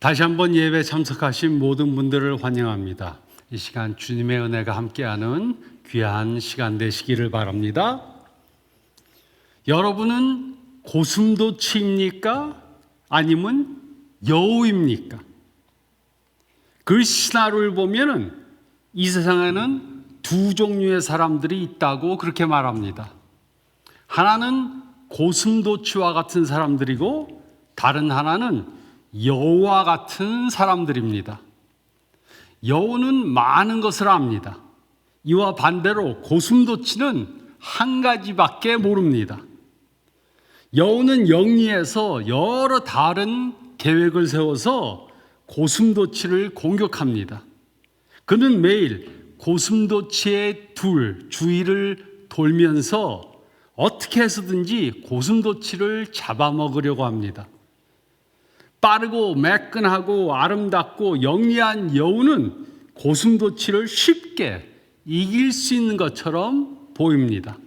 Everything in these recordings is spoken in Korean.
다시 한번 예배 참석하신 모든 분들을 환영합니다. 이 시간 주님의 은혜가 함께하는 귀한 시간 되시기를 바랍니다. 여러분은 고슴도치입니까? 아니면 여우입니까? 그 신화를 보면은 이 세상에는 두 종류의 사람들이 있다고 그렇게 말합니다. 하나는 고슴도치와 같은 사람들이고 다른 하나는 여우와 같은 사람들입니다. 여우는 많은 것을 압니다. 이와 반대로 고슴도치는 한 가지밖에 모릅니다. 여우는 영리해서 여러 다른 계획을 세워서 고슴도치를 공격합니다. 그는 매일 고슴도치의 주위를 돌면서 어떻게 해서든지 고슴도치를 잡아먹으려고 합니다. 빠르고 매끈하고 아름답고 영리한 여우는 고슴도치를 쉽게 이길 수 있는 것처럼 보입니다.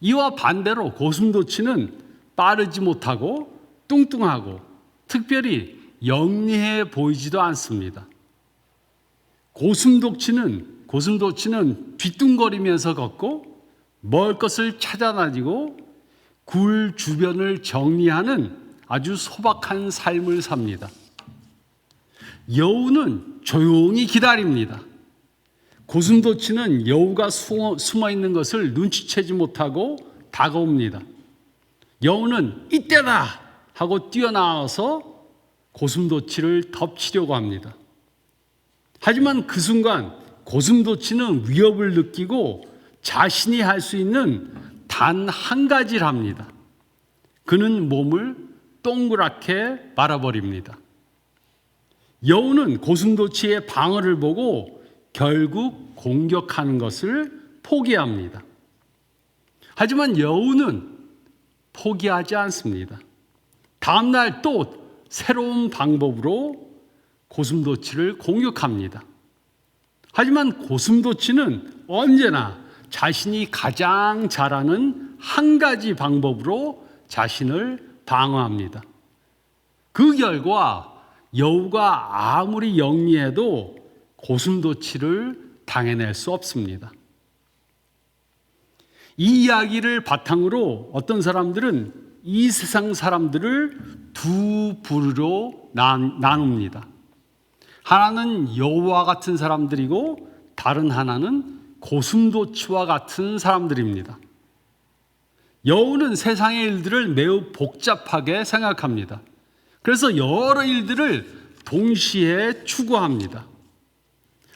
이와 반대로 고슴도치는 빠르지 못하고 뚱뚱하고 특별히 영리해 보이지도 않습니다. 고슴도치는 뒤뚱거리면서 걷고 먹을 것을 찾아다니고 굴 주변을 정리하는 아주 소박한 삶을 삽니다. 여우는 조용히 기다립니다. 고슴도치는 여우가 숨어 있는 것을 눈치채지 못하고 다가옵니다. 여우는 이때다 하고 뛰어나와서 고슴도치를 덮치려고 합니다. 하지만 그 순간 고슴도치는 위협을 느끼고 자신이 할 수 있는 단 한 가지를 합니다. 그는 몸을 동그랗게 말아버립니다. 여우는 고슴도치의 방어를 보고 결국 공격하는 것을 포기합니다. 하지만 여우는 포기하지 않습니다. 다음날 또 새로운 방법으로 고슴도치를 공격합니다. 하지만 고슴도치는 언제나 자신이 가장 잘하는 한 가지 방법으로 자신을 방어합니다. 그 결과 여우가 아무리 영리해도 고슴도치를 당해낼 수 없습니다. 이 이야기를 바탕으로 어떤 사람들은 이 세상 사람들을 두 부류로 나눕니다. 하나는 여우와 같은 사람들이고 다른 하나는 고슴도치와 같은 사람들입니다. 여우는 세상의 일들을 매우 복잡하게 생각합니다. 그래서 여러 일들을 동시에 추구합니다.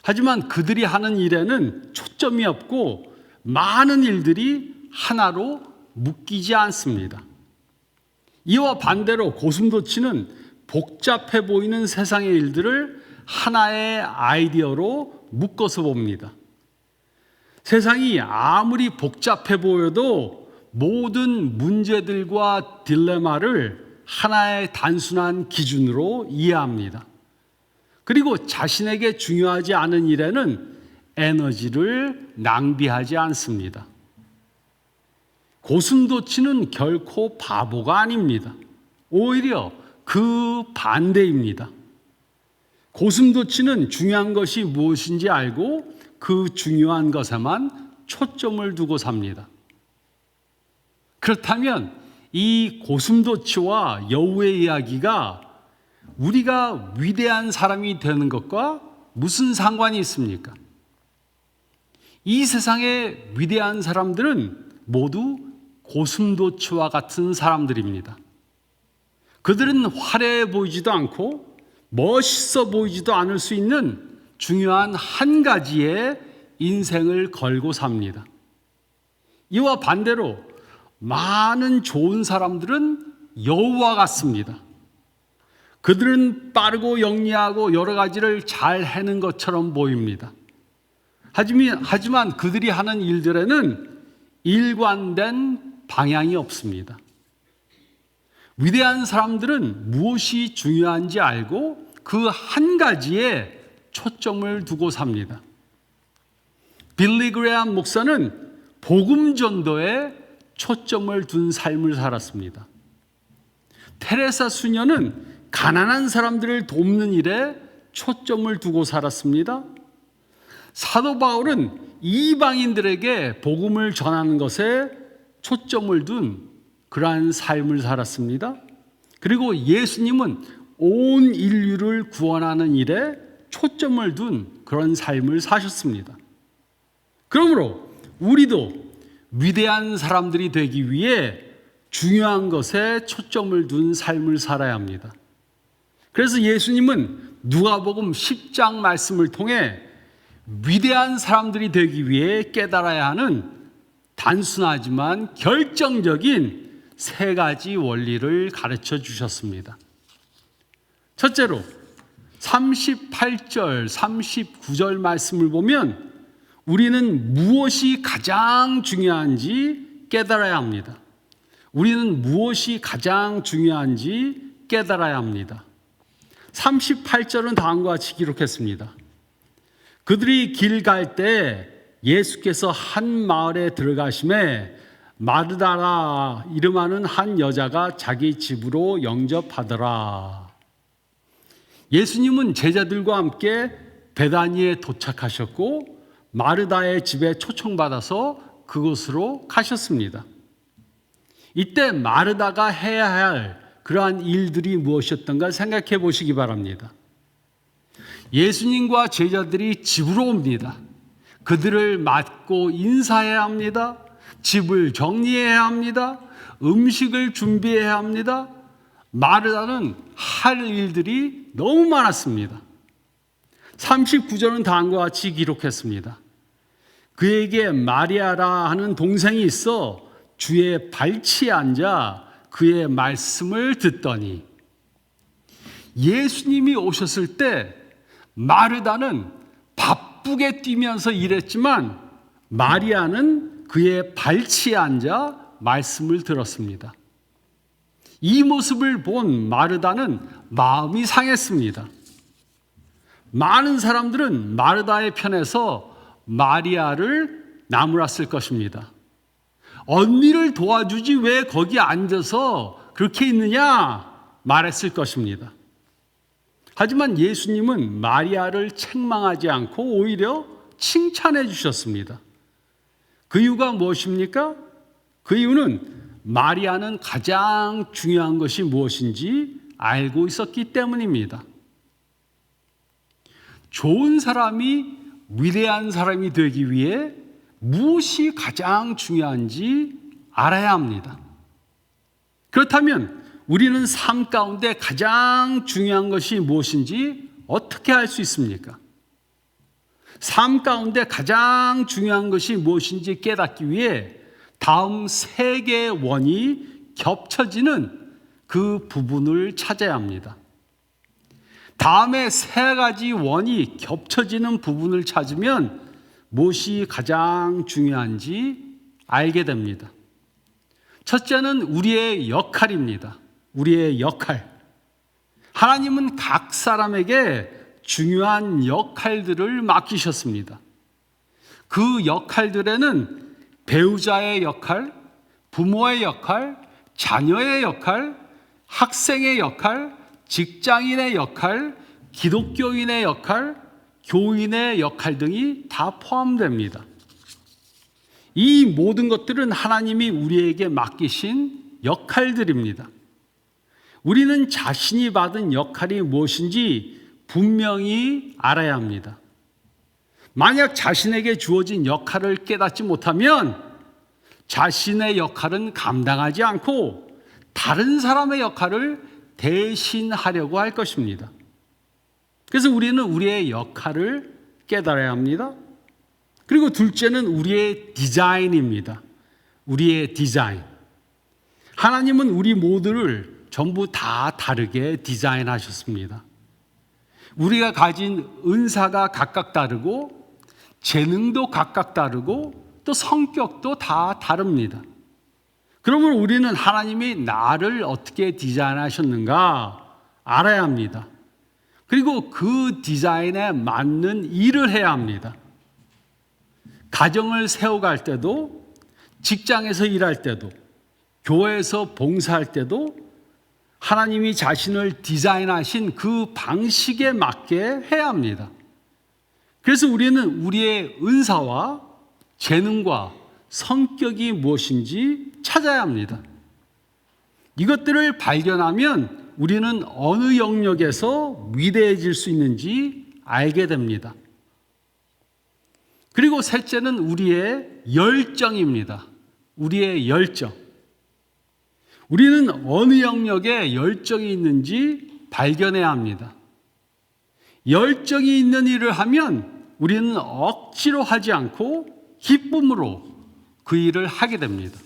하지만 그들이 하는 일에는 초점이 없고 많은 일들이 하나로 묶이지 않습니다. 이와 반대로 고슴도치는 복잡해 보이는 세상의 일들을 하나의 아이디어로 묶어서 봅니다. 세상이 아무리 복잡해 보여도 모든 문제들과 딜레마를 하나의 단순한 기준으로 이해합니다. 그리고 자신에게 중요하지 않은 일에는 에너지를 낭비하지 않습니다. 고슴도치는 결코 바보가 아닙니다. 오히려 그 반대입니다. 고슴도치는 중요한 것이 무엇인지 알고 그 중요한 것에만 초점을 두고 삽니다. 그렇다면 이 고슴도치와 여우의 이야기가 우리가 위대한 사람이 되는 것과 무슨 상관이 있습니까? 이 세상의 위대한 사람들은 모두 고슴도치와 같은 사람들입니다. 그들은 화려해 보이지도 않고 멋있어 보이지도 않을 수 있는 중요한 한 가지의 인생을 걸고 삽니다. 이와 반대로 많은 좋은 사람들은 여우와 같습니다. 그들은 빠르고 영리하고 여러 가지를 잘 해낸 것처럼 보입니다. 하지만 그들이 하는 일들에는 일관된 방향이 없습니다. 위대한 사람들은 무엇이 중요한지 알고 그 한 가지에 초점을 두고 삽니다. 빌리 그레이엄 목사는 복음 전도에 초점을 둔 삶을 살았습니다. 테레사 수녀는 가난한 사람들을 돕는 일에 초점을 두고 살았습니다. 사도 바울은 이방인들에게 복음을 전하는 것에 초점을 둔 그러한 삶을 살았습니다. 그리고 예수님은 온 인류를 구원하는 일에 초점을 둔 그런 삶을 사셨습니다. 그러므로 우리도 위대한 사람들이 되기 위해 중요한 것에 초점을 둔 삶을 살아야 합니다. 그래서 예수님은 누가복음 10장 말씀을 통해 위대한 사람들이 되기 위해 깨달아야 하는 단순하지만 결정적인 세 가지 원리를 가르쳐 주셨습니다. 첫째로 38절, 39절 말씀을 보면 우리는 무엇이 가장 중요한지 깨달아야 합니다. 우리는 무엇이 가장 중요한지 깨달아야 합니다. 38절은 다음과 같이 기록했습니다. 그들이 길 갈 때 예수께서 한 마을에 들어가심에 마르다라 이름하는 한 여자가 자기 집으로 영접하더라. 예수님은 제자들과 함께 베다니에 도착하셨고 마르다의 집에 초청받아서 그곳으로 가셨습니다. 이때 마르다가 해야 할 그러한 일들이 무엇이었던가 생각해 보시기 바랍니다. 예수님과 제자들이 집으로 옵니다. 그들을 맞고 인사해야 합니다. 집을 정리해야 합니다. 음식을 준비해야 합니다. 마르다는 할 일들이 너무 많았습니다. 39절은 다음과 같이 기록했습니다. 그에게 마리아라 하는 동생이 있어 주의 발치에 앉아 그의 말씀을 듣더니, 예수님이 오셨을 때 마르다는 바쁘게 뛰면서 일했지만 마리아는 그의 발치에 앉아 말씀을 들었습니다. 이 모습을 본 마르다는 마음이 상했습니다. 많은 사람들은 마르다의 편에서 마리아를 나무랐을 것입니다. 언니를 도와주지 왜 거기 앉아서 그렇게 있느냐 말했을 것입니다. 하지만 예수님은 마리아를 책망하지 않고 오히려 칭찬해 주셨습니다. 그 이유가 무엇입니까? 그 이유는 마리아는 가장 중요한 것이 무엇인지 알고 있었기 때문입니다. 좋은 사람이 위대한 사람이 되기 위해 무엇이 가장 중요한지 알아야 합니다. 그렇다면 우리는 삶 가운데 가장 중요한 것이 무엇인지 어떻게 알 수 있습니까? 삶 가운데 가장 중요한 것이 무엇인지 깨닫기 위해 다음 세 개의 원이 겹쳐지는 그 부분을 찾아야 합니다. 다음에 세 가지 원이 겹쳐지는 부분을 찾으면 무엇이 가장 중요한지 알게 됩니다. 첫째는 우리의 역할입니다. 우리의 역할. 하나님은 각 사람에게 중요한 역할들을 맡기셨습니다. 그 역할들에는 배우자의 역할, 부모의 역할, 자녀의 역할, 학생의 역할, 직장인의 역할, 기독교인의 역할, 교인의 역할 등이 다 포함됩니다. 이 모든 것들은 하나님이 우리에게 맡기신 역할들입니다. 우리는 자신이 받은 역할이 무엇인지 분명히 알아야 합니다. 만약 자신에게 주어진 역할을 깨닫지 못하면 자신의 역할은 감당하지 않고 다른 사람의 역할을 대신하려고 할 것입니다. 그래서 우리는 우리의 역할을 깨달아야 합니다. 그리고 둘째는 우리의 디자인입니다. 우리의 디자인. 하나님은 우리 모두를 전부 다 다르게 디자인하셨습니다. 우리가 가진 은사가 각각 다르고 재능도 각각 다르고 또 성격도 다 다릅니다. 그러면 우리는 하나님이 나를 어떻게 디자인하셨는가 알아야 합니다. 그리고 그 디자인에 맞는 일을 해야 합니다. 가정을 세워갈 때도, 직장에서 일할 때도, 교회에서 봉사할 때도 하나님이 자신을 디자인하신 그 방식에 맞게 해야 합니다. 그래서 우리는 우리의 은사와 재능과 성격이 무엇인지 찾아야 합니다. 이것들을 발견하면 우리는 어느 영역에서 위대해질 수 있는지 알게 됩니다. 그리고 셋째는 우리의 열정입니다. 우리의 열정. 우리는 어느 영역에 열정이 있는지 발견해야 합니다. 열정이 있는 일을 하면 우리는 억지로 하지 않고 기쁨으로 그 일을 하게 됩니다.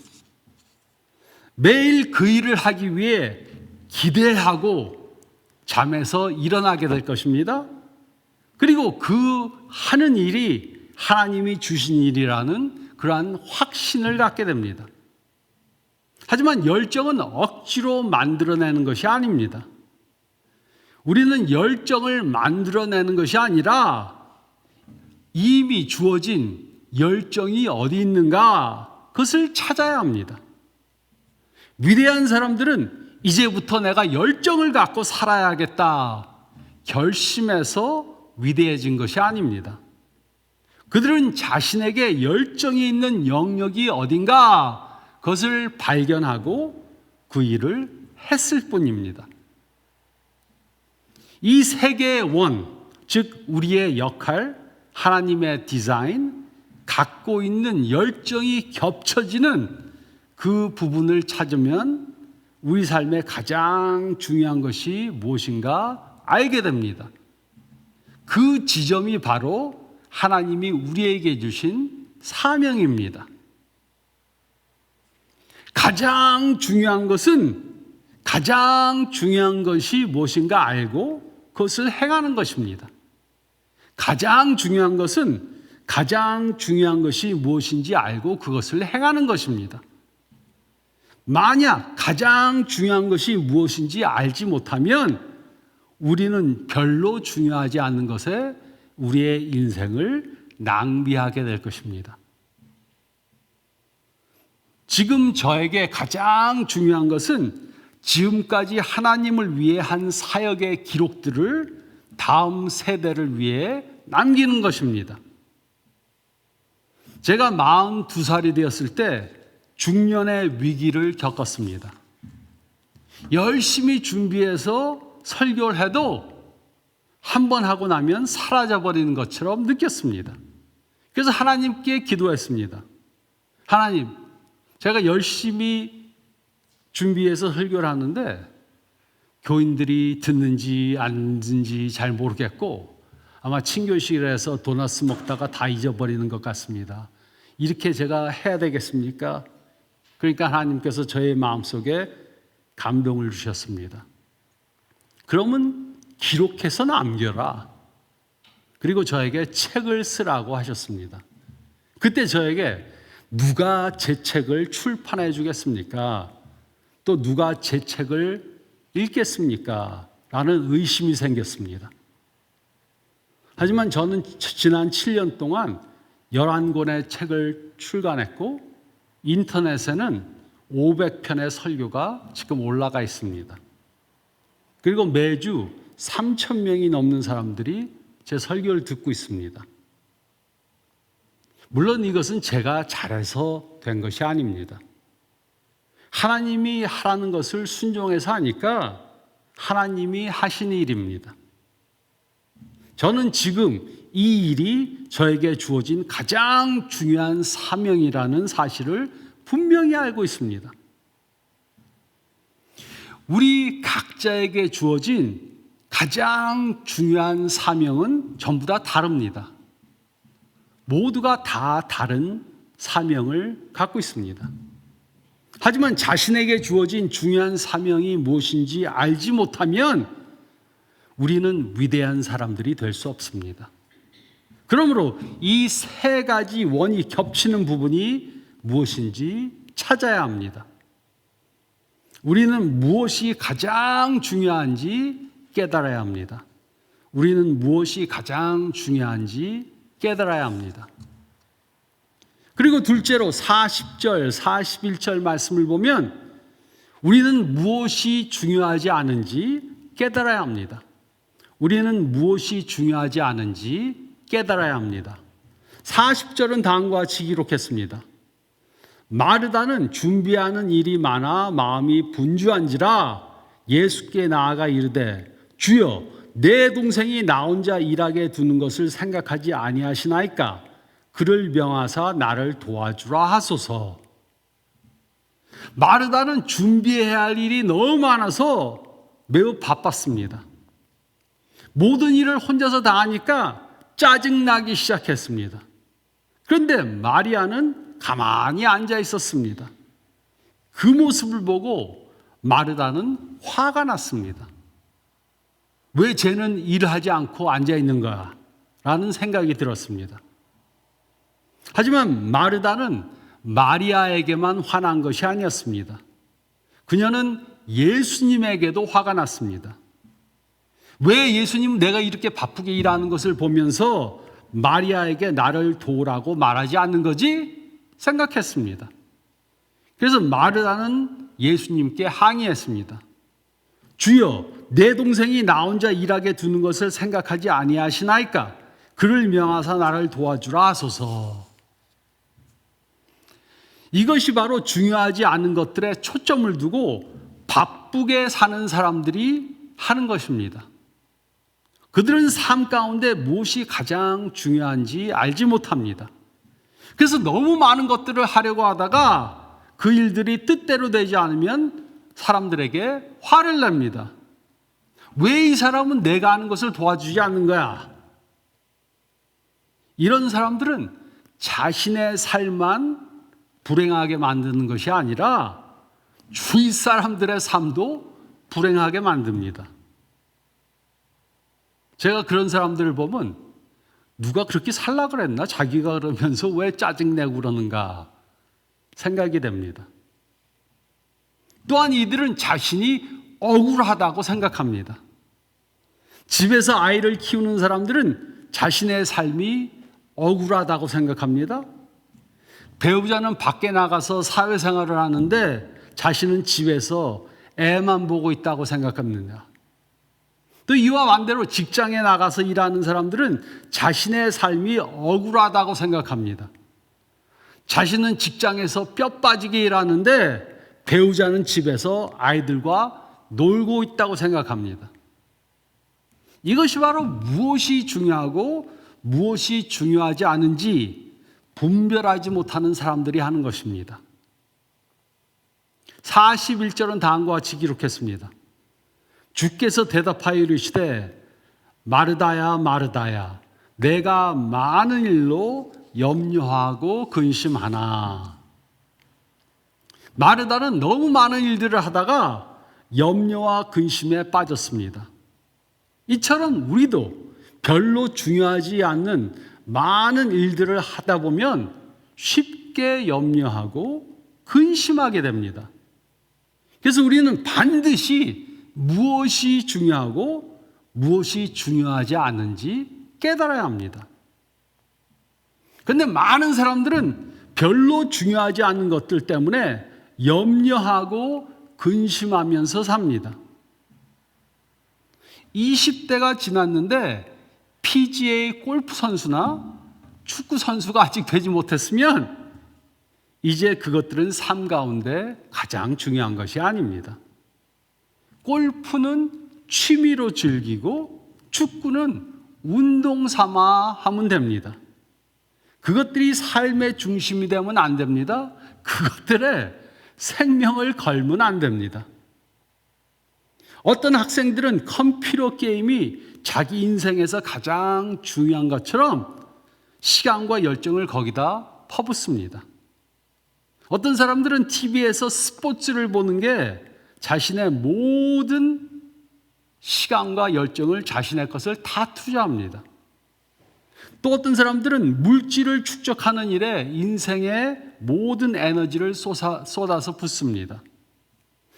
매일 그 일을 하기 위해 기대하고 잠에서 일어나게 될 것입니다. 그리고 그 하는 일이 하나님이 주신 일이라는 그러한 확신을 갖게 됩니다. 하지만 열정은 억지로 만들어내는 것이 아닙니다. 우리는 열정을 만들어내는 것이 아니라 이미 주어진 열정이 어디 있는가 그것을 찾아야 합니다. 위대한 사람들은 이제부터 내가 열정을 갖고 살아야겠다 결심해서 위대해진 것이 아닙니다. 그들은 자신에게 열정이 있는 영역이 어딘가 그것을 발견하고 그 일을 했을 뿐입니다. 이 세 개의 원, 즉 우리의 역할, 하나님의 디자인, 갖고 있는 열정이 겹쳐지는 그 부분을 찾으면 우리 삶의 가장 중요한 것이 무엇인가 알게 됩니다. 그 지점이 바로 하나님이 우리에게 주신 사명입니다. 가장 중요한 것이 무엇인가 알고 그것을 행하는 것입니다. 가장 중요한 것이 무엇인지 알고 그것을 행하는 것입니다. 만약 가장 중요한 것이 무엇인지 알지 못하면 우리는 별로 중요하지 않는 것에 우리의 인생을 낭비하게 될 것입니다. 지금 저에게 가장 중요한 것은 지금까지 하나님을 위해 한 사역의 기록들을 다음 세대를 위해 남기는 것입니다. 제가 42살이 되었을 때 중년의 위기를 겪었습니다. 열심히 준비해서 설교를 해도 한 번 하고 나면 사라져버리는 것처럼 느꼈습니다. 그래서 하나님께 기도했습니다. 하나님, 제가 열심히 준비해서 설교를 하는데 교인들이 듣는지 안 듣는지 잘 모르겠고 아마 친교실에서 도넛 먹다가 다 잊어버리는 것 같습니다. 이렇게 제가 해야 되겠습니까? 그러니까 하나님께서 저의 마음속에 감동을 주셨습니다. 그러면 기록해서 남겨라. 그리고 저에게 책을 쓰라고 하셨습니다. 그때 저에게 누가 제 책을 출판해 주겠습니까? 또 누가 제 책을 읽겠습니까? 라는 의심이 생겼습니다. 하지만 저는 지난 7년 동안 11권의 책을 출간했고 인터넷에는 500편의 설교가 지금 올라가 있습니다. 그리고 매주 3,000명이 넘는 사람들이 제 설교를 듣고 있습니다. 물론 이것은 제가 잘해서 된 것이 아닙니다. 하나님이 하라는 것을 순종해서 하니까 하나님이 하신 일입니다. 저는 지금 이 일이 저에게 주어진 가장 중요한 사명이라는 사실을 분명히 알고 있습니다. 우리 각자에게 주어진 가장 중요한 사명은 전부 다 다릅니다. 모두가 다 다른 사명을 갖고 있습니다. 하지만 자신에게 주어진 중요한 사명이 무엇인지 알지 못하면 우리는 위대한 사람들이 될 수 없습니다. 그러므로 이 세 가지 원이 겹치는 부분이 무엇인지 찾아야 합니다. 우리는 무엇이 가장 중요한지 깨달아야 합니다. 우리는 무엇이 가장 중요한지 깨달아야 합니다. 그리고 둘째로 40절, 41절 말씀을 보면 우리는 무엇이 중요하지 않은지 깨달아야 합니다. 우리는 무엇이 중요하지 않은지 깨달아야 합니다. 40절은 다음과 같이 기록했습니다. 마르다는 준비하는 일이 많아 마음이 분주한지라 예수께 나아가 이르되 주여 내 동생이 나 혼자 일하게 두는 것을 생각하지 아니하시나이까 그를 명하사 나를 도와주라 하소서. 마르다는 준비해야 할 일이 너무 많아서 매우 바빴습니다. 모든 일을 혼자서 다 하니까 짜증나기 시작했습니다. 그런데 마리아는 가만히 앉아 있었습니다. 그 모습을 보고 마르다는 화가 났습니다. 왜 쟤는 일을 하지 않고 앉아 있는가? 라는 생각이 들었습니다. 하지만 마르다는 마리아에게만 화난 것이 아니었습니다. 그녀는 예수님에게도 화가 났습니다. 왜 예수님은 내가 이렇게 바쁘게 일하는 것을 보면서 마리아에게 나를 도우라고 말하지 않는 거지? 생각했습니다. 그래서 마르다는 예수님께 항의했습니다. 주여, 내 동생이 나 혼자 일하게 두는 것을 생각하지 아니하시나이까? 그를 명하사 나를 도와주라 하소서. 이것이 바로 중요하지 않은 것들에 초점을 두고 바쁘게 사는 사람들이 하는 것입니다. 그들은 삶 가운데 무엇이 가장 중요한지 알지 못합니다. 그래서 너무 많은 것들을 하려고 하다가 그 일들이 뜻대로 되지 않으면 사람들에게 화를 냅니다. 왜 이 사람은 내가 하는 것을 도와주지 않는 거야? 이런 사람들은 자신의 삶만 불행하게 만드는 것이 아니라 주위 사람들의 삶도 불행하게 만듭니다. 제가 그런 사람들을 보면 누가 그렇게 살라 그랬나? 자기가 그러면서 왜 짜증내고 그러는가 생각이 됩니다. 또한 이들은 자신이 억울하다고 생각합니다. 집에서 아이를 키우는 사람들은 자신의 삶이 억울하다고 생각합니다. 배우자는 밖에 나가서 사회생활을 하는데 자신은 집에서 애만 보고 있다고 생각합니다. 또 이와 반대로 직장에 나가서 일하는 사람들은 자신의 삶이 억울하다고 생각합니다. 자신은 직장에서 뼈 빠지게 일하는데 배우자는 집에서 아이들과 놀고 있다고 생각합니다. 이것이 바로 무엇이 중요하고 무엇이 중요하지 않은지 분별하지 못하는 사람들이 하는 것입니다. 41절은 다음과 같이 기록했습니다. 주께서 대답하여 이르시되 마르다야 마르다야 내가 많은 일로 염려하고 근심하나. 마르다는 너무 많은 일들을 하다가 염려와 근심에 빠졌습니다. 이처럼 우리도 별로 중요하지 않는 많은 일들을 하다 보면 쉽게 염려하고 근심하게 됩니다. 그래서 우리는 반드시 무엇이 중요하고 무엇이 중요하지 않은지 깨달아야 합니다. 그런데 많은 사람들은 별로 중요하지 않은 것들 때문에 염려하고 근심하면서 삽니다. 20대가 지났는데 PGA 골프 선수나 축구 선수가 아직 되지 못했으면 이제 그것들은 삶 가운데 가장 중요한 것이 아닙니다. 골프는 취미로 즐기고 축구는 운동 삼아 하면 됩니다. 그것들이 삶의 중심이 되면 안 됩니다. 그것들에 생명을 걸면 안 됩니다. 어떤 학생들은 컴퓨터 게임이 자기 인생에서 가장 중요한 것처럼 시간과 열정을 거기다 퍼붓습니다. 어떤 사람들은 TV에서 스포츠를 보는 게 자신의 모든 시간과 열정을 자신의 것을 다 투자합니다. 또 어떤 사람들은 물질을 축적하는 일에 인생의 모든 에너지를 쏟아서 붓습니다.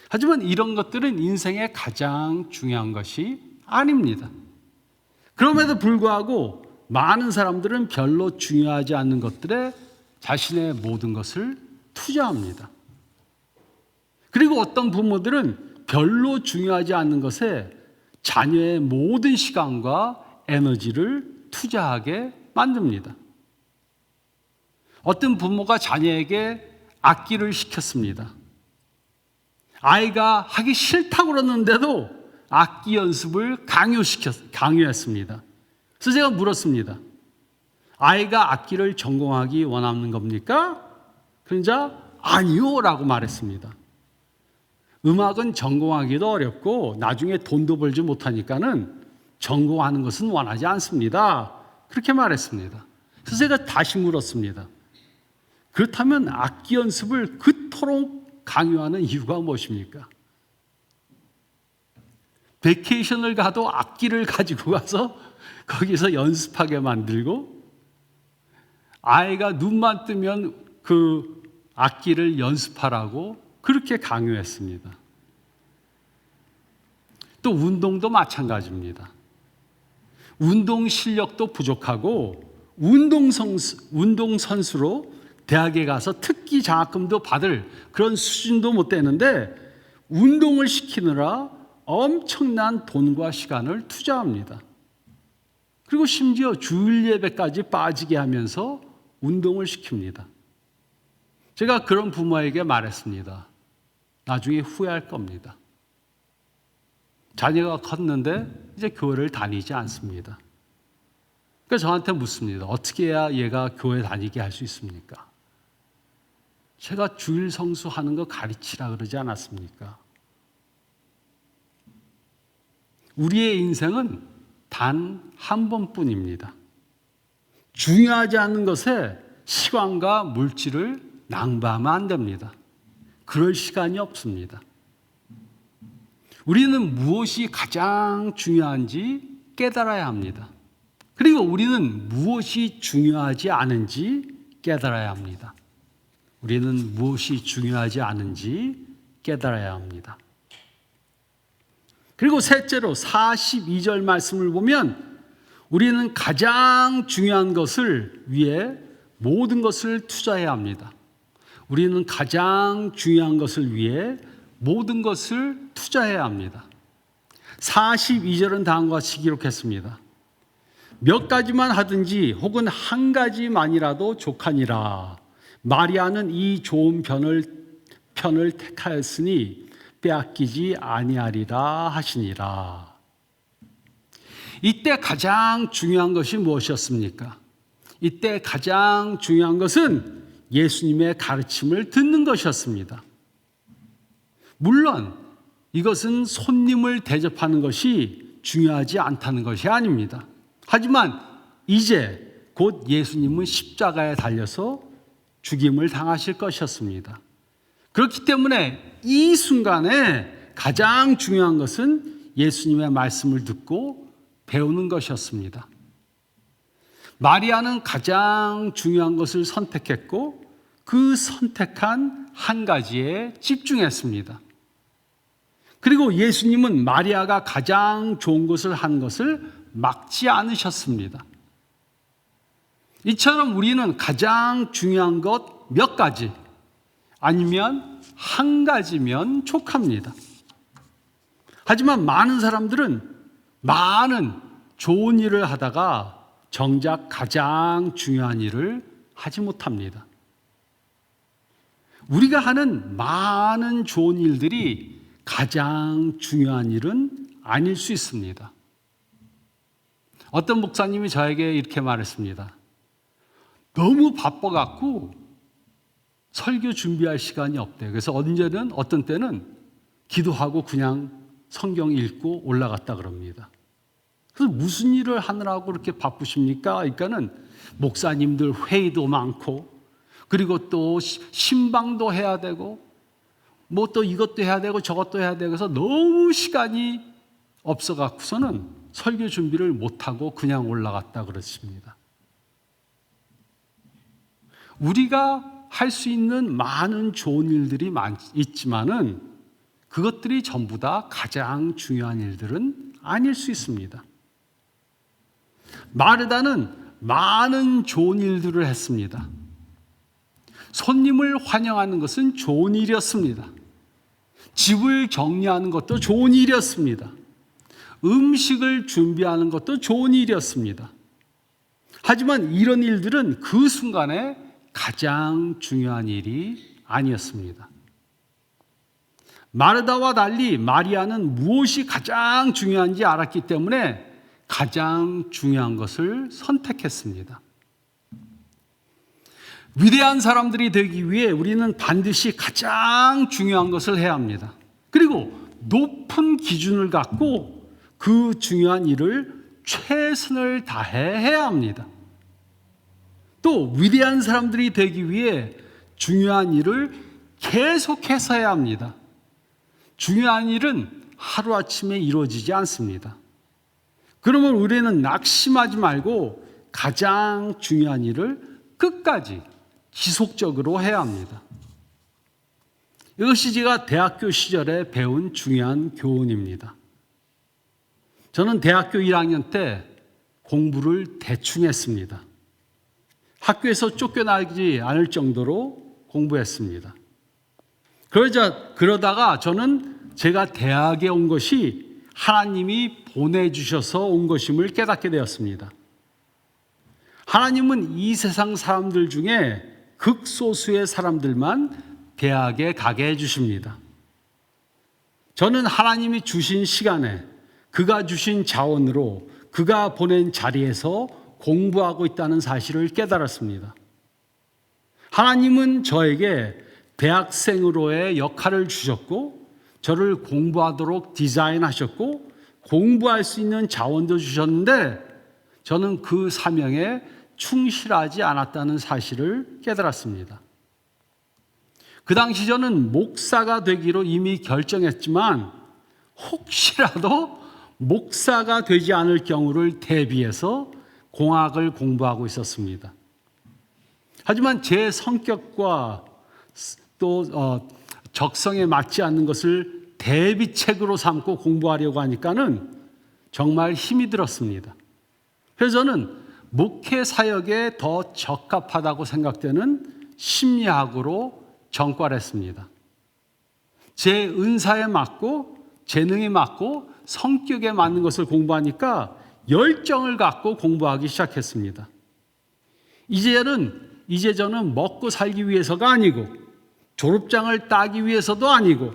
하지만 이런 것들은 인생의 가장 중요한 것이 아닙니다. 그럼에도 불구하고 많은 사람들은 별로 중요하지 않는 것들에 자신의 모든 것을 투자합니다. 그리고 어떤 부모들은 별로 중요하지 않는 것에 자녀의 모든 시간과 에너지를 투자하게 만듭니다. 어떤 부모가 자녀에게 악기를 시켰습니다. 아이가 하기 싫다고 그러는데도 악기 연습을 강요했습니다. 그래서 제가 물었습니다. 아이가 악기를 전공하기 원하는 겁니까? 그러자 아니요 라고 말했습니다. 음악은 전공하기도 어렵고 나중에 돈도 벌지 못하니까는 전공하는 것은 원하지 않습니다. 그렇게 말했습니다. 그래서 제가 다시 물었습니다. 그렇다면 악기 연습을 그토록 강요하는 이유가 무엇입니까? 베케이션을 가도 악기를 가지고 가서 거기서 연습하게 만들고 아이가 눈만 뜨면 그 악기를 연습하라고 그렇게 강요했습니다. 또 운동도 마찬가지입니다. 운동 실력도 부족하고 운동선수로 대학에 가서 특기 장학금도 받을 그런 수준도 못 되는데 운동을 시키느라 엄청난 돈과 시간을 투자합니다. 그리고 심지어 주일 예배까지 빠지게 하면서 운동을 시킵니다. 제가 그런 부모에게 말했습니다. 나중에 후회할 겁니다. 자녀가 컸는데 이제 교회를 다니지 않습니다. 그래서 저한테 묻습니다. 어떻게 해야 얘가 교회 다니게 할 수 있습니까? 제가 주일 성수하는 거 가르치라 그러지 않았습니까? 우리의 인생은 단 한 번뿐입니다. 중요하지 않은 것에 시간과 물질을 낭비하면 안 됩니다. 그럴 시간이 없습니다. 우리는 무엇이 가장 중요한지 깨달아야 합니다. 그리고 우리는 무엇이 중요하지 않은지 깨달아야 합니다. 우리는 무엇이 중요하지 않은지 깨달아야 합니다. 그리고 셋째로 42절 말씀을 보면 우리는 가장 중요한 것을 위해 모든 것을 투자해야 합니다. 우리는 가장 중요한 것을 위해 모든 것을 투자해야 합니다. 42절은 다음과 같이 기록했습니다. 몇 가지만 하든지 혹은 한 가지만이라도 족하니라. 마리아는 이 좋은 편을 택하였으니 빼앗기지 아니하리라 하시니라. 이때 가장 중요한 것이 무엇이었습니까? 이때 가장 중요한 것은 예수님의 가르침을 듣는 것이었습니다. 물론 이것은 손님을 대접하는 것이 중요하지 않다는 것이 아닙니다. 하지만 이제 곧 예수님은 십자가에 달려서 죽임을 당하실 것이었습니다. 그렇기 때문에 이 순간에 가장 중요한 것은 예수님의 말씀을 듣고 배우는 것이었습니다. 마리아는 가장 중요한 것을 선택했고 그 선택한 한 가지에 집중했습니다. 그리고 예수님은 마리아가 가장 좋은 것을 한 것을 막지 않으셨습니다. 이처럼 우리는 가장 중요한 것 몇 가지 아니면 한 가지면 족합니다. 하지만 많은 사람들은 많은 좋은 일을 하다가 정작 가장 중요한 일을 하지 못합니다. 우리가 하는 많은 좋은 일들이 가장 중요한 일은 아닐 수 있습니다. 어떤 목사님이 저에게 이렇게 말했습니다. 너무 바빠갖고 설교 준비할 시간이 없대. 그래서 언제는 어떤 때는 기도하고 그냥 성경 읽고 올라갔다 그럽니다. 그래서 무슨 일을 하느라고 그렇게 바쁘십니까? 그러니까는 목사님들 회의도 많고 그리고 또 신방도 해야 되고 뭐 또 이것도 해야 되고 저것도 해야 되고 해서 너무 시간이 없어갖고서는 설교 준비를 못하고 그냥 올라갔다 그러십니다. 우리가 할 수 있는 많은 좋은 일들이 있지만은 그것들이 전부 다 가장 중요한 일들은 아닐 수 있습니다. 마르다는 많은 좋은 일들을 했습니다. 손님을 환영하는 것은 좋은 일이었습니다. 집을 정리하는 것도 좋은 일이었습니다. 음식을 준비하는 것도 좋은 일이었습니다. 하지만 이런 일들은 그 순간에 가장 중요한 일이 아니었습니다. 마르다와 달리 마리아는 무엇이 가장 중요한지 알았기 때문에 가장 중요한 것을 선택했습니다. 위대한 사람들이 되기 위해 우리는 반드시 가장 중요한 것을 해야 합니다. 그리고 높은 기준을 갖고 그 중요한 일을 최선을 다해 해야 합니다. 또 위대한 사람들이 되기 위해 중요한 일을 계속해서 해야 합니다. 중요한 일은 하루아침에 이루어지지 않습니다. 그러면 우리는 낙심하지 말고 가장 중요한 일을 끝까지 지속적으로 해야 합니다. 이것이 제가 대학교 시절에 배운 중요한 교훈입니다. 저는 대학교 1학년 때 공부를 대충 했습니다. 학교에서 쫓겨나지 않을 정도로 공부했습니다. 그러다가 저는 제가 대학에 온 것이 하나님이 보내주셔서 온 것임을 깨닫게 되었습니다. 하나님은 이 세상 사람들 중에 극소수의 사람들만 대학에 가게 해주십니다. 저는 하나님이 주신 시간에 그가 주신 자원으로 그가 보낸 자리에서 공부하고 있다는 사실을 깨달았습니다. 하나님은 저에게 대학생으로의 역할을 주셨고 저를 공부하도록 디자인하셨고 공부할 수 있는 자원도 주셨는데 저는 그 사명에 충실하지 않았다는 사실을 깨달았습니다. 그 당시 저는 목사가 되기로 이미 결정했지만 혹시라도 목사가 되지 않을 경우를 대비해서 공학을 공부하고 있었습니다. 하지만 제 성격과 또 적성에 맞지 않는 것을 대비책으로 삼고 공부하려고 하니까는 정말 힘이 들었습니다. 그래서 저는 목회 사역에 더 적합하다고 생각되는 심리학으로 전과를 했습니다. 제 은사에 맞고 재능에 맞고 성격에 맞는 것을 공부하니까 열정을 갖고 공부하기 시작했습니다. 이제 저는 먹고 살기 위해서가 아니고 졸업장을 따기 위해서도 아니고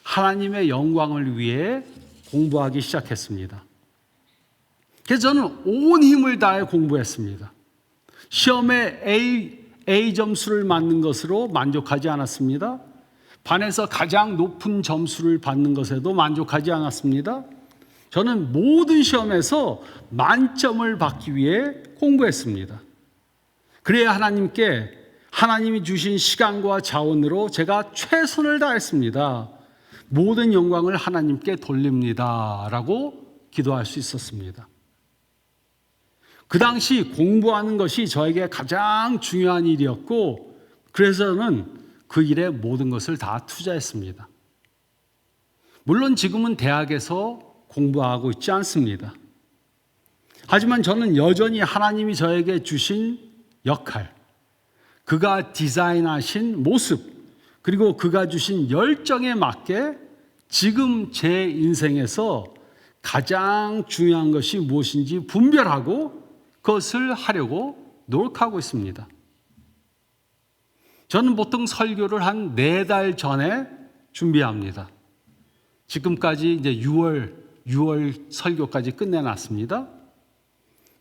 하나님의 영광을 위해 공부하기 시작했습니다. 그래서 저는 온 힘을 다해 공부했습니다. 시험에 A 점수를 맞는 것으로 만족하지 않았습니다. 반에서 가장 높은 점수를 받는 것에도 만족하지 않았습니다. 저는 모든 시험에서 만점을 받기 위해 공부했습니다. 그래야 하나님이 주신 시간과 자원으로 제가 최선을 다했습니다. 모든 영광을 하나님께 돌립니다. 라고 기도할 수 있었습니다. 그 당시 공부하는 것이 저에게 가장 중요한 일이었고 그래서 저는 그 일에 모든 것을 다 투자했습니다. 물론 지금은 대학에서 공부하고 있지 않습니다. 하지만 저는 여전히 하나님이 저에게 주신 역할, 그가 디자인하신 모습, 그리고 그가 주신 열정에 맞게 지금 제 인생에서 가장 중요한 것이 무엇인지 분별하고 그것을 하려고 노력하고 있습니다. 저는 보통 설교를 한 4달 전에 준비합니다. 지금까지 이제 6월 설교까지 끝내놨습니다.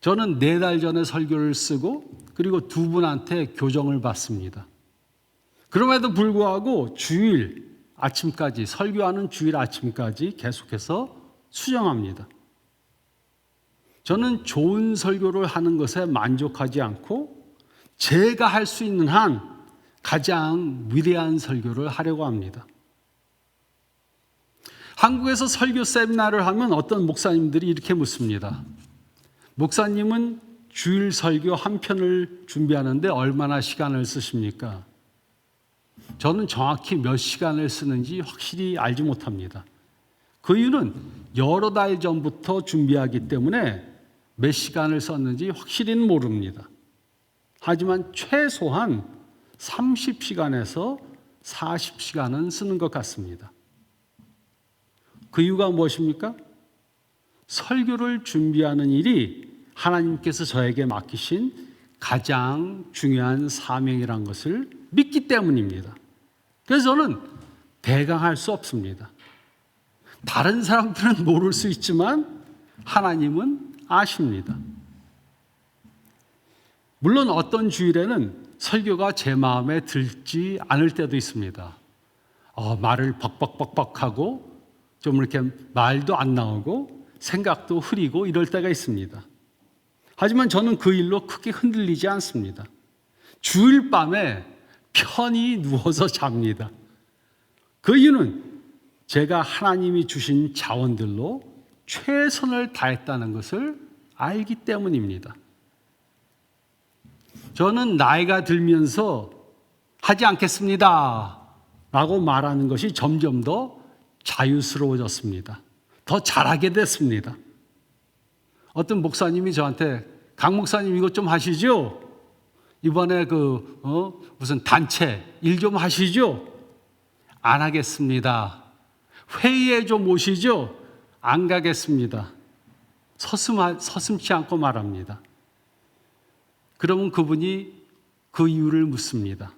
저는 4달 전에 설교를 쓰고 그리고 2분한테 교정을 받습니다. 그럼에도 불구하고 주일 아침까지 설교하는 주일 아침까지 계속해서 수정합니다. 저는 좋은 설교를 하는 것에 만족하지 않고 제가 할 수 있는 한 가장 위대한 설교를 하려고 합니다. 한국에서 설교 세미나를 하면 어떤 목사님들이 이렇게 묻습니다. 목사님은 주일 설교 한 편을 준비하는데 얼마나 시간을 쓰십니까? 저는 정확히 몇 시간을 쓰는지 확실히 알지 못합니다. 그 이유는 여러 달 전부터 준비하기 때문에 몇 시간을 썼는지 확실히는 모릅니다. 하지만 최소한 30시간에서 40시간은 쓰는 것 같습니다. 그 이유가 무엇입니까? 설교를 준비하는 일이 하나님께서 저에게 맡기신 가장 중요한 사명이란 것을 믿기 때문입니다. 그래서 저는 대강할 수 없습니다. 다른 사람들은 모를 수 있지만 하나님은 아십니다. 물론 어떤 주일에는 설교가 제 마음에 들지 않을 때도 있습니다. 말을 벅벅벅벅하고 좀 이렇게 말도 안 나오고 생각도 흐리고 이럴 때가 있습니다. 하지만 저는 그 일로 크게 흔들리지 않습니다. 주일 밤에 편히 누워서 잡니다. 그 이유는 제가 하나님이 주신 자원들로 최선을 다했다는 것을 알기 때문입니다. 저는 나이가 들면서 하지 않겠습니다 라고 말하는 것이 점점 더 자유스러워졌습니다. 더 잘하게 됐습니다. 어떤 목사님이 저한테 강 목사님 이것 좀 하시죠? 이번에 무슨 단체 일 좀 하시죠? 안 하겠습니다. 회의에 좀 오시죠? 안 가겠습니다. 서슴지 않고 말합니다. 그러면 그분이 그 이유를 묻습니다.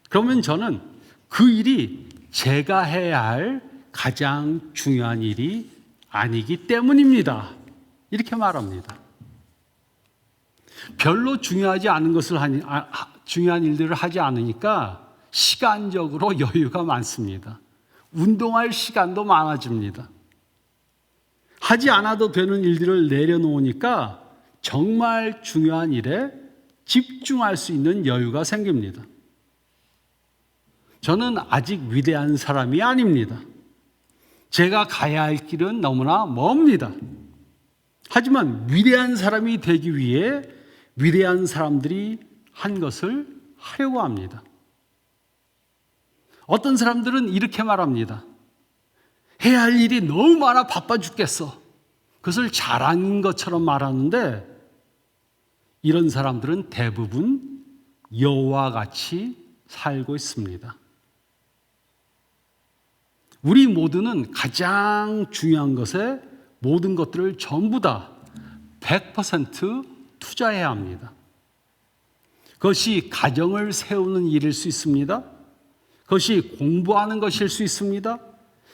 그러면 저는 그 일이 제가 해야 할 가장 중요한 일이 아니기 때문입니다. 이렇게 말합니다. 별로 중요하지 않은 것을 중요한 일들을 하지 않으니까 시간적으로 여유가 많습니다. 운동할 시간도 많아집니다. 하지 않아도 되는 일들을 내려놓으니까 정말 중요한 일에 집중할 수 있는 여유가 생깁니다. 저는 아직 위대한 사람이 아닙니다. 제가 가야 할 길은 너무나 멉니다. 하지만 위대한 사람이 되기 위해 위대한 사람들이 한 것을 하려고 합니다. 어떤 사람들은 이렇게 말합니다. 해야 할 일이 너무 많아 바빠 죽겠어. 그것을 자랑인 것처럼 말하는데 이런 사람들은 대부분 여우와 같이 살고 있습니다. 우리 모두는 가장 중요한 것에 모든 것들을 전부 다 100% 투자해야 합니다. 그것이 가정을 세우는 일일 수 있습니다. 그것이 공부하는 것일 수 있습니다.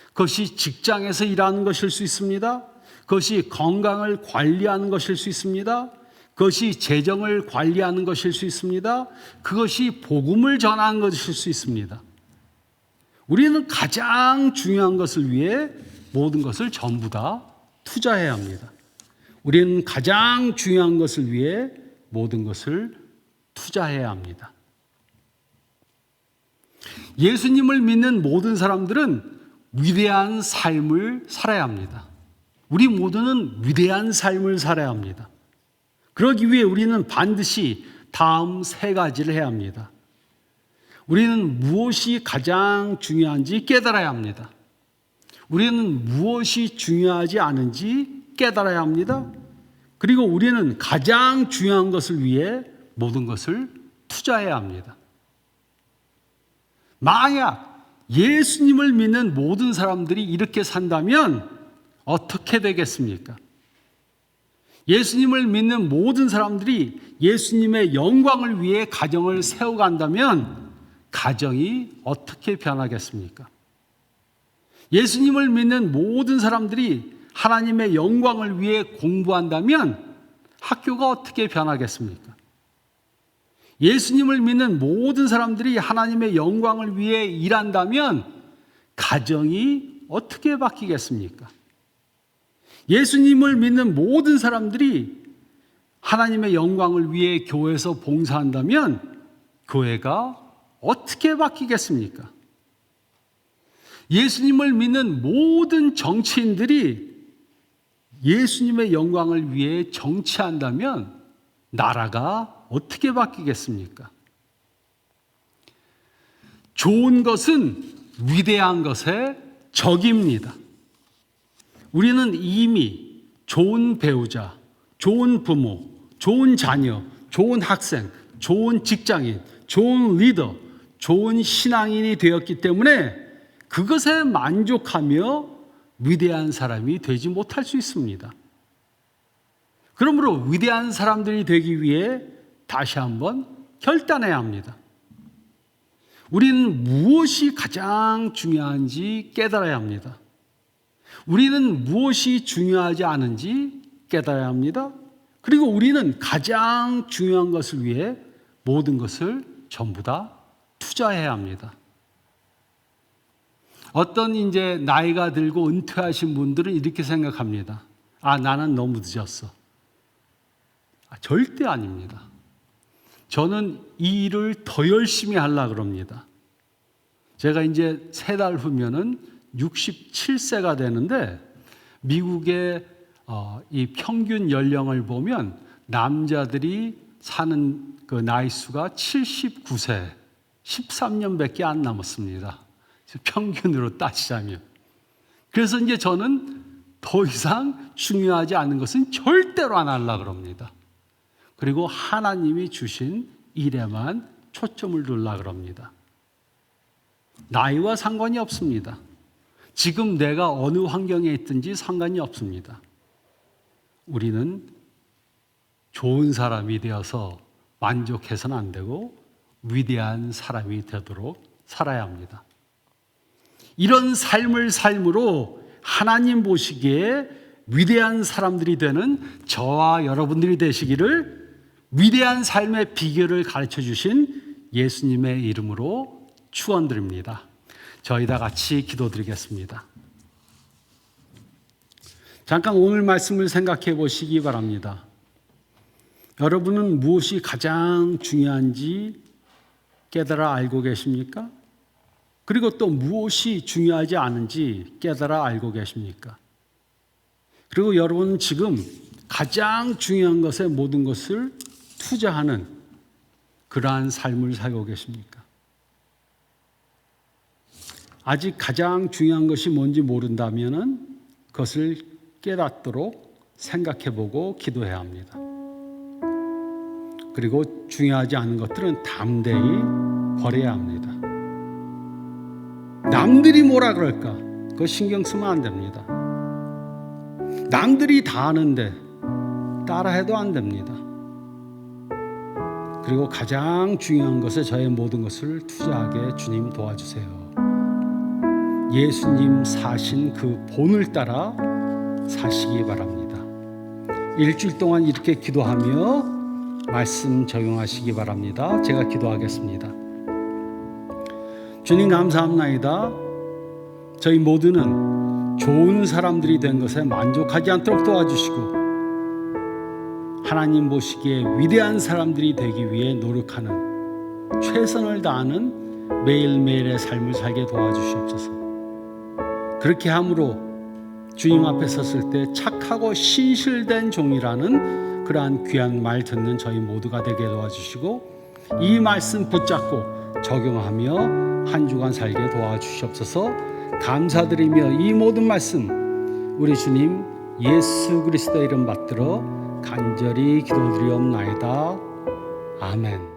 그것이 직장에서 일하는 것일 수 있습니다. 그것이 건강을 관리하는 것일 수 있습니다. 그것이 재정을 관리하는 것일 수 있습니다. 그것이 복음을 전하는 것일 수 있습니다. 우리는 가장 중요한 것을 위해 모든 것을 전부 다 투자해야 합니다. 우리는 가장 중요한 것을 위해 모든 것을 투자해야 합니다. 예수님을 믿는 모든 사람들은 위대한 삶을 살아야 합니다. 우리 모두는 위대한 삶을 살아야 합니다. 그러기 위해 우리는 반드시 다음 세 가지를 해야 합니다. 우리는 무엇이 가장 중요한지 깨달아야 합니다. 우리는 무엇이 중요하지 않은지 깨달아야 합니다. 그리고 우리는 가장 중요한 것을 위해 모든 것을 투자해야 합니다. 만약 예수님을 믿는 모든 사람들이 이렇게 산다면 어떻게 되겠습니까? 예수님을 믿는 모든 사람들이 예수님의 영광을 위해 가정을 세워간다면 가정이 어떻게 변하겠습니까? 예수님을 믿는 모든 사람들이 하나님의 영광을 위해 공부한다면 학교가 어떻게 변하겠습니까? 예수님을 믿는 모든 사람들이 하나님의 영광을 위해 일한다면 가정이 어떻게 바뀌겠습니까? 예수님을 믿는 모든 사람들이 하나님의 영광을 위해 교회에서 봉사한다면 교회가 어떻게 바뀌겠습니까? 예수님을 믿는 모든 정치인들이 예수님의 영광을 위해 정치한다면 나라가 어떻게 바뀌겠습니까? 좋은 것은 위대한 것의 적입니다. 우리는 이미 좋은 배우자, 좋은 부모, 좋은 자녀, 좋은 학생, 좋은 직장인, 좋은 리더, 좋은 신앙인이 되었기 때문에 그것에 만족하며 위대한 사람이 되지 못할 수 있습니다. 그러므로 위대한 사람들이 되기 위해 다시 한번 결단해야 합니다. 우리는 무엇이 가장 중요한지 깨달아야 합니다. 우리는 무엇이 중요하지 않은지 깨달아야 합니다. 그리고 우리는 가장 중요한 것을 위해 모든 것을 전부 다 투자해야 합니다. 어떤 이제 나이가 들고 은퇴하신 분들은 이렇게 생각합니다. 나는 너무 늦었어. 절대 아닙니다. 저는 이 일을 더 열심히 하려고 그럽니다. 제가 이제 3달 후면은 67세가 되는데 미국의 이 평균 연령을 보면 남자들이 사는 그 나이 수가 79세, 13년밖에 안 남았습니다. 평균으로 따지자면. 그래서 이제 저는 더 이상 중요하지 않은 것은 절대로 안 하려고 그럽니다. 그리고 하나님이 주신 일에만 초점을 두려고 그럽니다. 나이와 상관이 없습니다. 지금 내가 어느 환경에 있든지 상관이 없습니다. 우리는 좋은 사람이 되어서 만족해서는 안 되고 위대한 사람이 되도록 살아야 합니다. 이런 삶을 삶으로 하나님 보시기에 위대한 사람들이 되는 저와 여러분들이 되시기를 위대한 삶의 비결을 가르쳐 주신 예수님의 이름으로 축원드립니다. 저희 다 같이 기도드리겠습니다. 잠깐 오늘 말씀을 생각해 보시기 바랍니다. 여러분은 무엇이 가장 중요한지 깨달아 알고 계십니까? 그리고 또 무엇이 중요하지 않은지 깨달아 알고 계십니까? 그리고 여러분은 지금 가장 중요한 것에 모든 것을 투자하는 그러한 삶을 살고 계십니까? 아직 가장 중요한 것이 뭔지 모른다면 그것을 깨닫도록 생각해보고 기도해야 합니다. 그리고 중요하지 않은 것들은 담대히 버려야 합니다. 남들이 뭐라 그럴까? 그거 신경 쓰면 안 됩니다. 남들이 다 아는데 따라해도 안 됩니다. 그리고 가장 중요한 것에 저의 모든 것을 투자하게 주님 도와주세요. 예수님 사신 그 본을 따라 사시기 바랍니다. 일주일 동안 이렇게 기도하며 말씀 적용하시기 바랍니다. 제가 기도하겠습니다. 주님 감사합나이다. 저희 모두는 좋은 사람들이 된 것에 만족하지 않도록 도와주시고 하나님 보시기에 위대한 사람들이 되기 위해 노력하는 최선을 다하는 매일매일의 삶을 살게 도와주시옵소서. 그렇게 함으로 주님 앞에 섰을 때 착하고 신실된 종이라는 그러한 귀한 말 듣는 저희 모두가 되게 도와주시고 이 말씀 붙잡고 적용하며 한 주간 살게 도와주시옵소서. 감사드리며 이 모든 말씀 우리 주님 예수 그리스도의 이름 받들어 간절히 기도드리옵나이다. 아멘.